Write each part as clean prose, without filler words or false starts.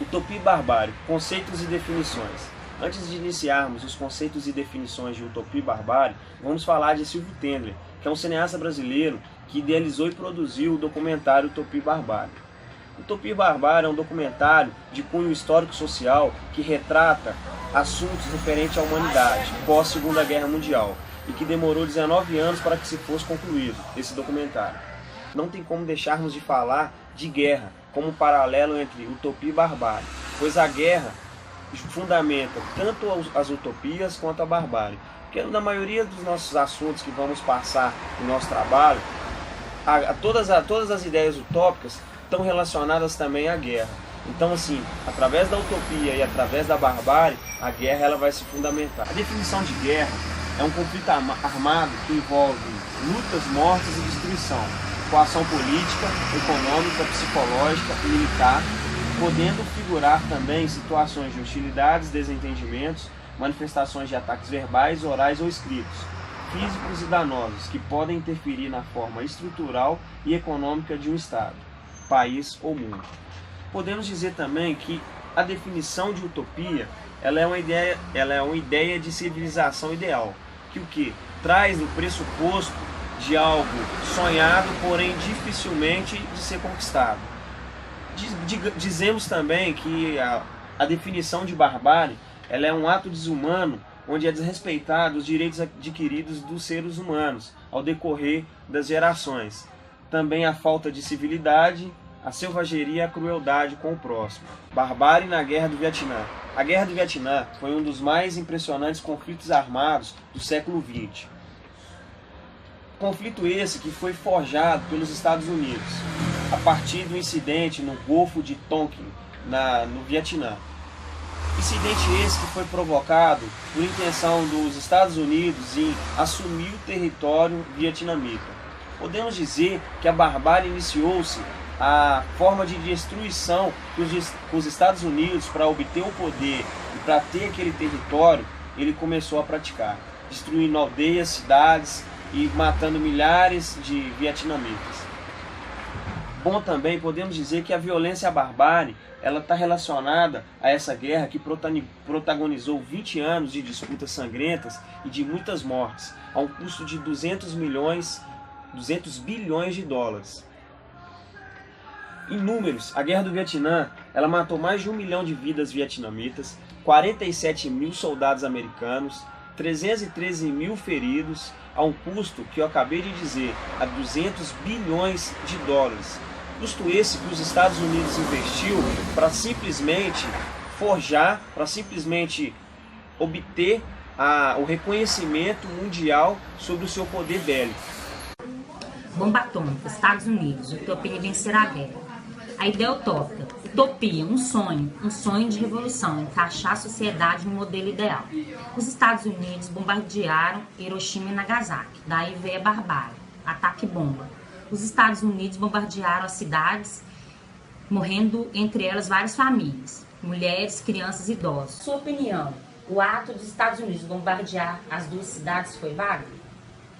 Utopia e barbárie, conceitos e definições. Antes de iniciarmos os conceitos e definições de utopia e barbárie, vamos falar de Silvio Tendler, que é um cineasta brasileiro que idealizou e produziu o documentário Utopia e Barbárie. Utopia e Barbárie é um documentário de cunho histórico-social que retrata assuntos referentes à humanidade pós-Segunda Guerra Mundial e que demorou 19 anos para que se fosse concluído esse documentário. Não tem como deixarmos de falar de guerra como um paralelo entre utopia e barbárie, pois a guerra fundamenta tanto as utopias quanto a barbárie. Porque na maioria dos nossos assuntos que vamos passar no nosso trabalho, todas as ideias utópicas estão relacionadas também à guerra. Então, assim, através da utopia e através da barbárie, a guerra ela vai se fundamentar. A definição de guerra é um conflito armado que envolve lutas, mortes e destruição, coação política, econômica, psicológica e militar, podendo figurar também situações de hostilidades, desentendimentos, manifestações de ataques verbais, orais ou escritos, físicos e danosos, que podem interferir na forma estrutural e econômica de um Estado, país ou mundo. Podemos dizer também que a definição de utopia ela é uma ideia de civilização ideal, que o que traz o pressuposto de algo sonhado, porém dificilmente de ser conquistado. Dizemos também que a definição de barbárie ela é um ato desumano onde é desrespeitado os direitos adquiridos dos seres humanos ao decorrer das gerações. Também a falta de civilidade, a selvageria e a crueldade com o próximo. Barbárie na Guerra do Vietnã. A Guerra do Vietnã foi um dos mais impressionantes conflitos armados do século XX. Conflito esse que foi forjado pelos Estados Unidos a partir do incidente no Golfo de Tonkin, no Vietnã. Incidente esse que foi provocado por intenção dos Estados Unidos em assumir o território vietnamita. Podemos dizer que a barbárie iniciou-se a forma de destruição que os Estados Unidos, para obter o poder e para ter aquele território, ele começou a praticar, destruindo aldeias, cidades e matando milhares de vietnamitas. Bom, também podemos dizer que a violência e a barbárie ela está relacionada a essa guerra que protagonizou 20 anos de disputas sangrentas e de muitas mortes, a um custo de 200 bilhões de dólares. Em números, a Guerra do Vietnã ela matou mais de 1 milhão de vidas vietnamitas, 47 mil soldados americanos, 313 mil feridos, a um custo que eu acabei de dizer, a 200 bilhões de dólares. Custo esse que os Estados Unidos investiu para simplesmente forjar, para simplesmente obter o reconhecimento mundial sobre o seu poder bélico. Bomba atômica, Estados Unidos, utopia de vencer a guerra. A ideia utópica, utopia, um sonho de revolução, encaixar a sociedade no modelo ideal. Os Estados Unidos bombardearam Hiroshima e Nagasaki, daí veio a barbárie, ataque bomba. Os Estados Unidos bombardearam as cidades, morrendo entre elas várias famílias, mulheres, crianças e idosos. Sua opinião, o ato dos Estados Unidos bombardear as duas cidades foi válido?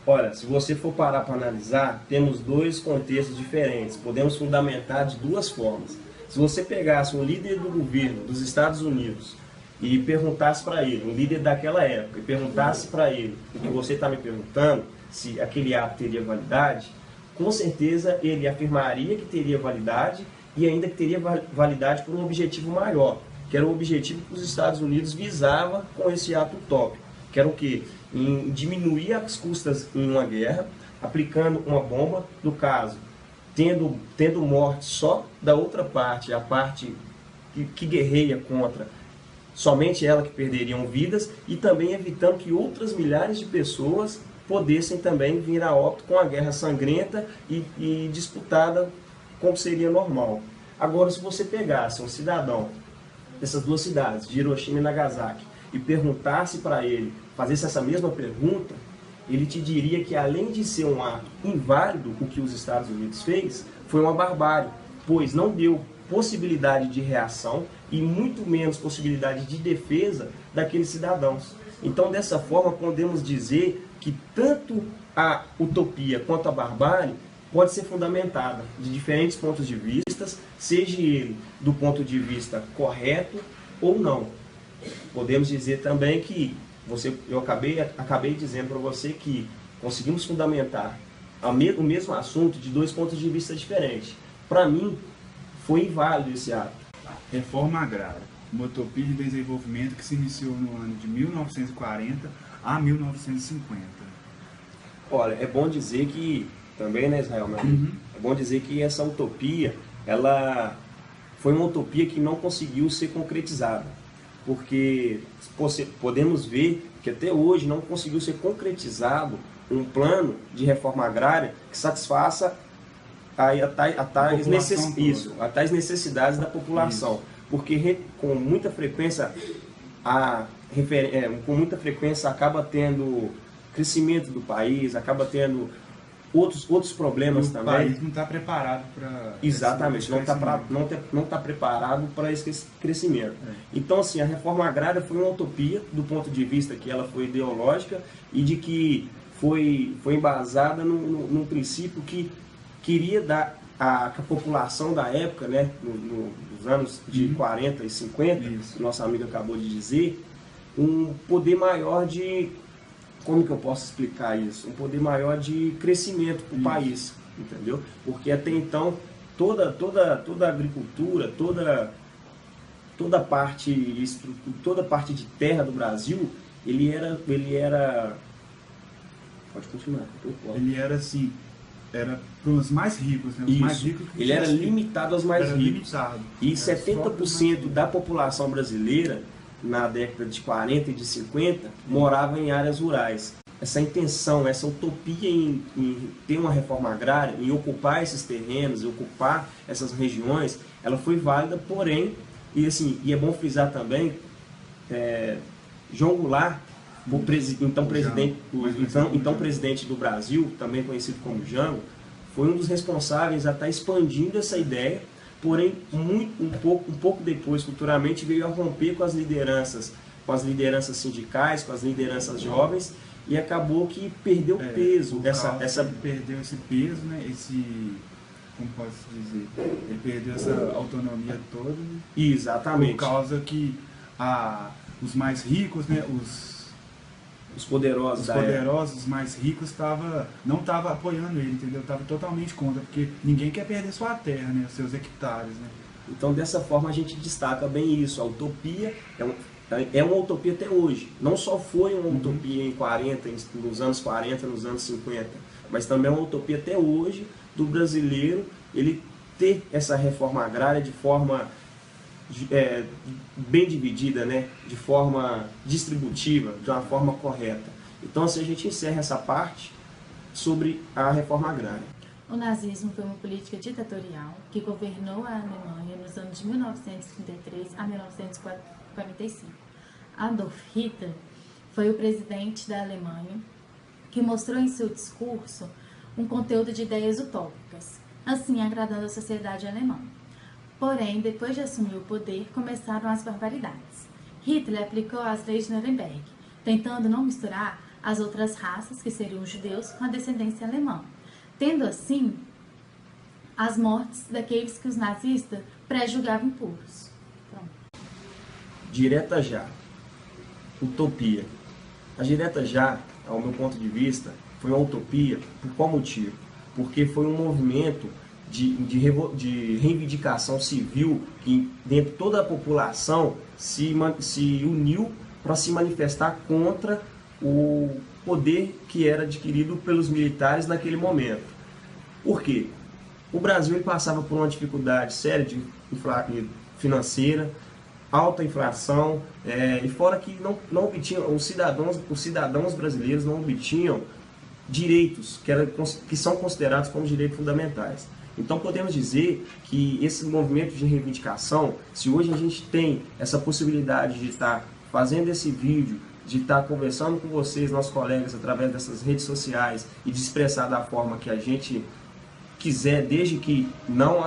Olha, se você for parar para analisar, temos dois contextos diferentes. Podemos fundamentar de duas formas. Se você pegasse um líder do governo dos Estados Unidos e perguntasse para ele, um líder daquela época, e perguntasse para ele o que você está me perguntando, se aquele ato teria validade, com certeza ele afirmaria que teria validade e ainda que teria validade por um objetivo maior, que era o objetivo que os Estados Unidos visava com esse ato utópico, que era o quê? Em diminuir as custas em uma guerra, aplicando uma bomba, no caso, tendo morte só da outra parte, a parte que guerreia contra, somente ela que perderiam vidas, e também evitando que outras milhares de pessoas pudessem também vir a óbito com a guerra sangrenta e disputada como seria normal. Agora, se você pegasse um cidadão dessas duas cidades, de Hiroshima e Nagasaki, e perguntasse para ele, fazesse essa mesma pergunta, ele te diria que além de ser um ato inválido, o que os Estados Unidos fez, foi uma barbárie, pois não deu possibilidade de reação e muito menos possibilidade de defesa daqueles cidadãos. Então, dessa forma, podemos dizer que tanto a utopia quanto a barbárie pode ser fundamentada de diferentes pontos de vista, seja ele do ponto de vista correto ou não. Podemos dizer também que eu acabei dizendo para você que conseguimos fundamentar o mesmo assunto de dois pontos de vista diferentes. Para mim, foi inválido esse ato. Reforma agrária, uma utopia de desenvolvimento que se iniciou no ano de 1940 a 1950. Olha, é bom dizer que, também, né, Israel, é bom dizer que essa utopia, ela foi uma utopia que não conseguiu ser concretizada, porque podemos ver que até hoje não conseguiu ser concretizado um plano de reforma agrária que satisfaça a tais necessidades da população. Isso. Porque com muita frequência acaba tendo crescimento do país, acaba tendo outros problemas também. O país não está preparado para... Exatamente, não está preparado para esse crescimento. Então, assim, a reforma agrária foi uma utopia do ponto de vista que ela foi ideológica e de que foi embasada num princípio que queria dar à população da época, né, nos anos de 40 e 50, que nosso amigo acabou de dizer, um poder maior de... Como que eu posso explicar isso? Um poder maior de crescimento para o país, entendeu? Porque até então, toda a agricultura, toda a parte de terra do Brasil, ele era... Pode continuar. Ele era assim, era para os mais ricos, né? Os mais ricos que ele era limitado aos mais ricos. E 70% da população brasileira, na década de 40 e de 50, morava em áreas rurais. Essa intenção, essa utopia em ter uma reforma agrária, em ocupar esses terrenos, em ocupar essas regiões, ela foi válida, porém, e é bom frisar também, João Goulart, então presidente do Brasil, também conhecido como Jango, foi um dos responsáveis a estar expandindo essa ideia, porém, um pouco depois, futuramente, veio a romper com as lideranças sindicais, com as lideranças jovens, e acabou que perdeu peso. Perdeu esse peso, né? Como posso dizer? Ele perdeu essa autonomia toda. Né? Exatamente. Por causa que os mais ricos, né? Os poderosos, os mais ricos não estavam apoiando ele, entendeu? Estavam totalmente contra, porque ninguém quer perder sua terra, né? Seus hectares, né? Então, dessa forma, a gente destaca bem isso. A utopia é uma utopia até hoje. Não só foi uma utopia nos anos 40, nos anos 50, mas também é uma utopia até hoje do brasileiro ele ter essa reforma agrária de forma bem dividida, né? De forma distributiva, de uma forma correta. Então, assim, a gente encerra essa parte sobre a reforma agrária. O nazismo foi uma política ditatorial que governou a Alemanha nos anos de 1933 a 1945. Adolf Hitler foi o presidente da Alemanha que mostrou em seu discurso um conteúdo de ideias utópicas, assim agradando a sociedade alemã. Porém, depois de assumir o poder, começaram as barbaridades. Hitler aplicou as leis de Nuremberg, tentando não misturar as outras raças, que seriam os judeus, com a descendência alemã, tendo assim as mortes daqueles que os nazistas pré-julgavam impuros. Direta já. Utopia. A direta já, ao meu ponto de vista, foi uma utopia por qual motivo? Porque foi um movimento de reivindicação civil que dentro de toda a população se uniu para se manifestar contra o poder que era adquirido pelos militares naquele momento. Por quê? O Brasil ele passava por uma dificuldade séria financeira, alta inflação, e fora que não obtinham, os cidadãos brasileiros não obtinham direitos que são considerados como direitos fundamentais. Então podemos dizer que esse movimento de reivindicação, se hoje a gente tem essa possibilidade de estar fazendo esse vídeo, de estar conversando com vocês, nossos colegas, através dessas redes sociais e de expressar da forma que a gente quiser, desde que não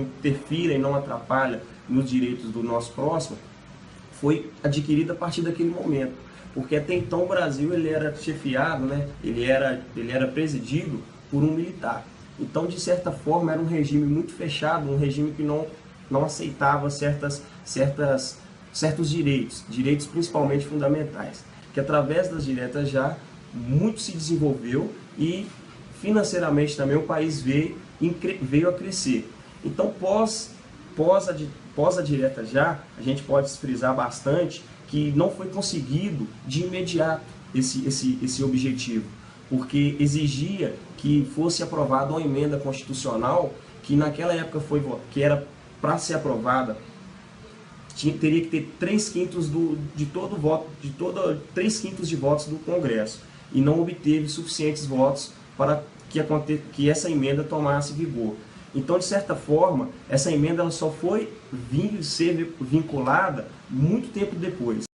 interfira e não atrapalha nos direitos do nosso próximo, foi adquirida a partir daquele momento. Porque até então o Brasil ele era chefiado, né? ele era presidido por um militar. Então, de certa forma, era um regime muito fechado, um regime que não aceitava certos direitos principalmente fundamentais, que através das diretas já muito se desenvolveu e financeiramente também o país veio a crescer. Então, pós a direta já, a gente pode frisar bastante que não foi conseguido de imediato esse objetivo, porque exigia que fosse aprovada uma emenda constitucional que naquela época que era para ser aprovada, teria que ter 3/5 de todo voto, 3/5 de votos do Congresso, e não obteve suficientes votos para que essa emenda tomasse vigor. Então, de certa forma, essa emenda ela só foi ser vinculada muito tempo depois.